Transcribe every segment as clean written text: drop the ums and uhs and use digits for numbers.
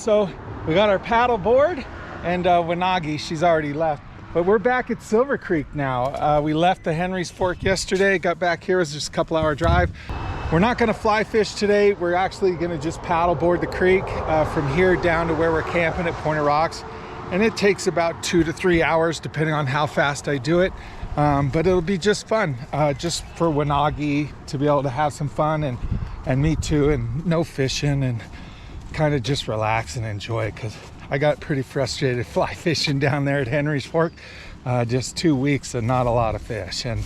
So we got our paddle board and Wanagi, she's already left. But we're back at Silver Creek now. We left the Henry's Fork yesterday, got back here, it was just a couple-hour drive. We're not gonna fly fish today. We're actually gonna just paddle board the creek from here down to where we're camping at Pointed Rocks. And it takes about 2 to 3 hours depending on how fast I do it. But it'll be just fun, just for Wanagi to be able to have some fun and me too, and no fishing and kind of just relax and enjoy it, because I got pretty frustrated fly fishing down there at Henry's Fork. Just 2 weeks and not a lot of fish, and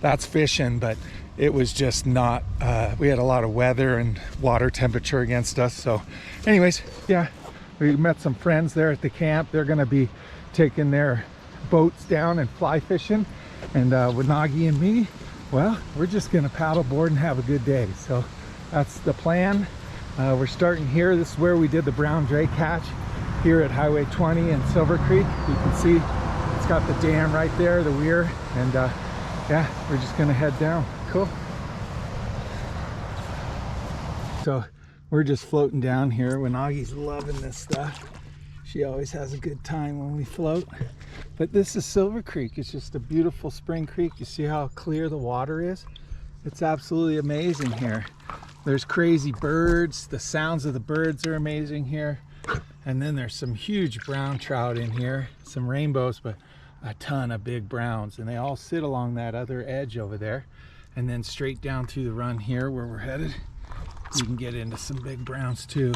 that's fishing, but it was just not, we had a lot of weather and water temperature against us. So anyways, yeah, we met some friends there at the camp. They're gonna be taking their boats down and fly fishing, and Wanagi and me, well, we're just gonna paddle board and have a good day. So that's the plan. We're starting here. This is where we did the brown drake hatch, here at Highway 20 in Silver Creek. You can see it's got the dam right there, the weir, and yeah, we're just gonna head down. Cool. So we're just floating down here. Wanagi's loving this stuff. She always has a good time when we float. But this is Silver Creek. It's just a beautiful spring creek. You see how clear the water is? It's absolutely amazing here. There's crazy birds. The sounds of the birds are amazing here. And then there's some huge brown trout in here, some rainbows, but a ton of big browns, and they all sit along that other edge over there. And then straight down through the run here where we're headed, you can get into some big browns too.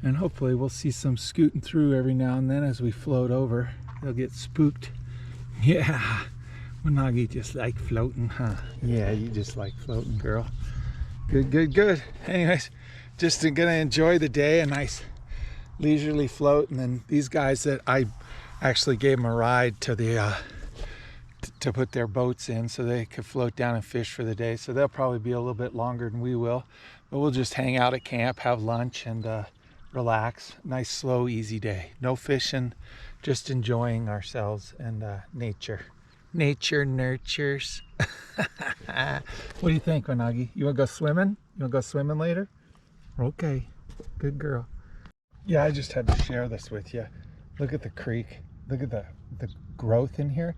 And hopefully we'll see some scooting through every now and then as we float over. They'll get spooked. Yeah, Wanagi just like floating, huh? Yeah, you just like floating, girl. Good, good, good. Anyways, just gonna enjoy the day, a nice leisurely float. And then these guys that I actually gave them a ride to the to put their boats in so they could float down and fish for the day. So they'll probably be a little bit longer than we will, but we'll just hang out at camp, have lunch, and relax. Nice, slow, easy day. No fishing, just enjoying ourselves and nature. Nature nurtures. What do you think, Wanagi? You wanna go swimming? You wanna go swimming later? Okay, good girl. Yeah, I just had to share this with you. Look at the creek. Look at the growth in here.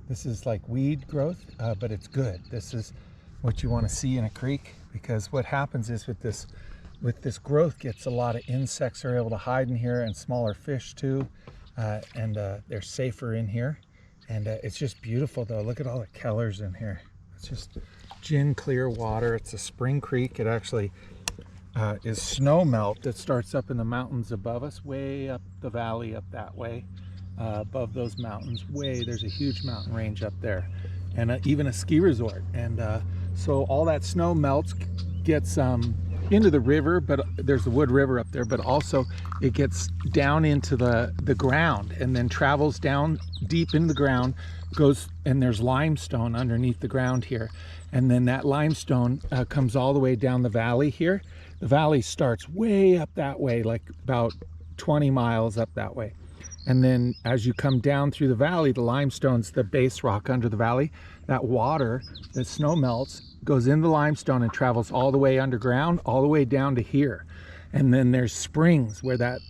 This is like weed growth, but it's good. This is what you want to see in a creek, because what happens is with this growth gets a lot of insects are able to hide in here, and smaller fish too, and they're safer in here. And it's just beautiful though. Look at all the kellers in here. It's just gin clear water. It's a spring creek. It actually is snow melt that starts up in the mountains above us, way up the valley up that way. Above those mountains, there's a huge mountain range up there, and even a ski resort. And so all that snow melts, gets into the river, but there's the Wood River up there, but also it gets down into the ground and then travels down deep into the ground, goes, and there's limestone underneath the ground here. And then that limestone comes all the way down the valley here. The valley starts way up that way, like about 20 miles up that way. And then as you come down through the valley, the limestone's the base rock under the valley. That water, the snow melts, goes into the limestone and travels all the way underground, all the way down to here. And then there's springs where that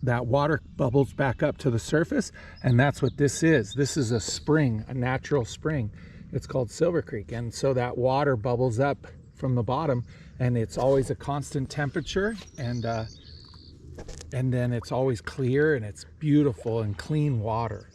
water bubbles back up to the surface. And that's what this is. This is a spring, a natural spring. It's called Silver Creek. And so that water bubbles up from the bottom, and it's always a constant temperature, and then it's always clear, and it's beautiful and clean water.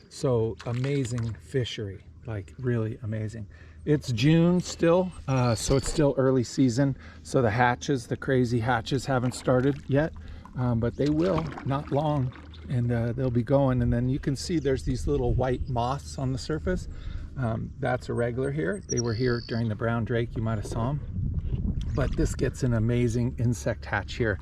So amazing fishery, like really amazing. It's June still, so it's still early season. So the hatches, the crazy hatches haven't started yet, but they will, not long, and they'll be going. And then you can see there's these little white moths on the surface. That's a regular here. They were here during the brown drake, you might have saw them. But this gets an amazing insect hatch here.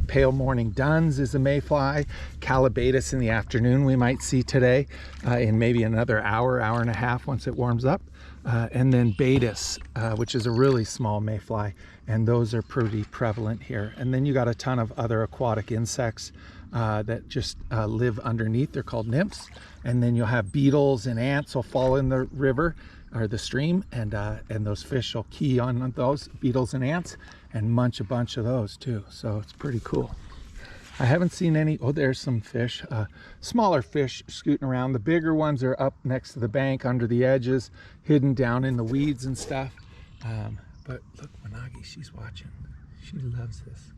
Pale morning duns is a mayfly. Calabatus in the afternoon we might see today, in maybe another hour and a half once it warms up. And then Baetis, which is a really small mayfly, and those are pretty prevalent here. And then you got a ton of other aquatic insects that just live underneath. They're called nymphs. And then you'll have beetles and ants will fall in the river or the stream, and those fish will key on those beetles and ants and munch a bunch of those too. So it's pretty cool. I haven't seen any. Oh, there's some fish, smaller fish scooting around. The bigger ones are up next to the bank under the edges, hidden down in the weeds and stuff. But look, Wanagi, she's watching. She loves this.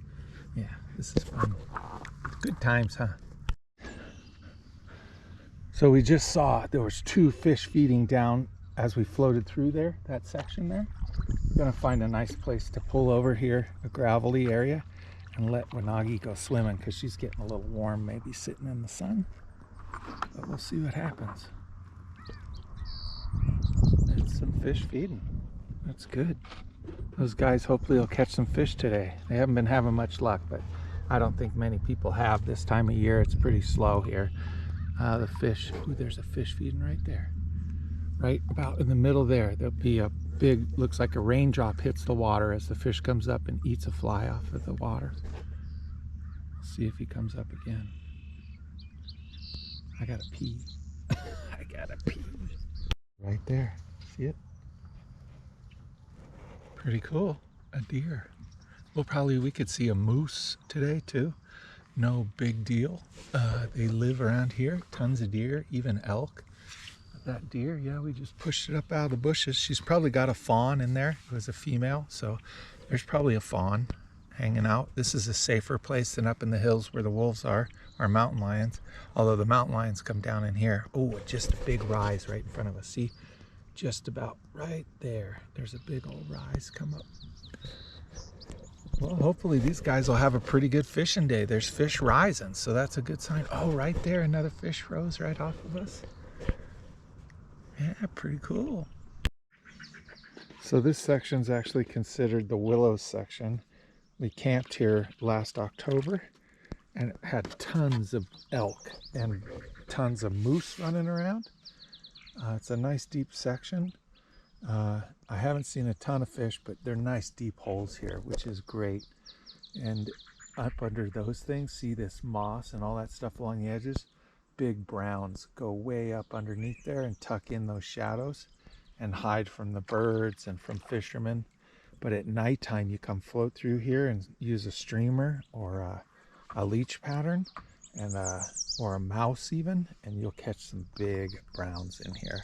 Yeah, this is fun. Good times, huh? So we just saw there was 2 fish feeding down as we floated through there, that section there. We're gonna find a nice place to pull over here, a gravelly area, and let Wanagi go swimming because she's getting a little warm, maybe sitting in the sun. But we'll see what happens. There's some fish feeding. That's good. Those guys hopefully will catch some fish today. They haven't been having much luck, but I don't think many people have this time of year. It's pretty slow here. The fish, ooh, there's a fish feeding right there. Right about in the middle there, there'll be a big, looks like a raindrop hits the water as the fish comes up and eats a fly off of the water. See if he comes up again. I gotta pee. I gotta pee. Right there, see it? Pretty cool, a deer. Well, probably we could see a moose today too. No big deal. They live around here, tons of deer, even elk. That deer, yeah, we just pushed it up out of the bushes. She's probably got a fawn in there. It was a female, so there's probably a fawn hanging out. This is a safer place than up in the hills where the wolves are, or mountain lions, although the mountain lions come down in here. Oh, just a big rise right in front of us. See, just about right there. There's a big old rise come up. Well, hopefully these guys will have a pretty good fishing day. There's fish rising, so that's a good sign. Oh, right there, another fish rose right off of us. Yeah, pretty cool. So this section's actually considered the Willows section. We camped here last October and it had tons of elk and tons of moose running around. It's a nice deep section. I haven't seen a ton of fish, but they're nice deep holes here, which is great. And up under those things, see this moss and all that stuff along the edges? Big browns go way up underneath there and tuck in those shadows and hide from the birds and from fishermen. But at nighttime, you come float through here and use a streamer or a leech pattern and or a mouse even, and you'll catch some big browns in here.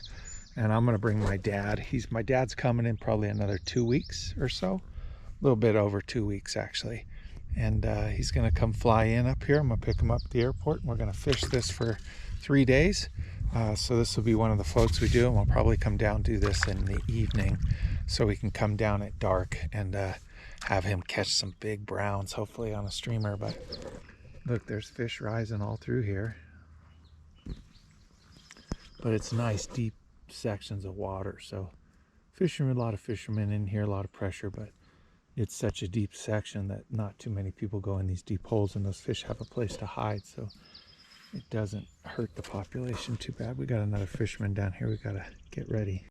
And I'm gonna bring my dad. My dad's coming in probably another 2 weeks or so, a little bit over 2 weeks actually. And he's gonna come fly in up here. I'm gonna pick him up at the airport and we're gonna fish this for 3 days. So this will be one of the floats we do, and we'll probably come down do this in the evening so we can come down at dark and have him catch some big browns, hopefully on a streamer. But look, there's fish rising all through here. But it's nice deep sections of water, so fishermen, a lot of fishermen in here, a lot of pressure, but it's such a deep section that not too many people go in these deep holes, and those fish have a place to hide, so it doesn't hurt the population too bad. We got another fisherman down here we gotta get ready.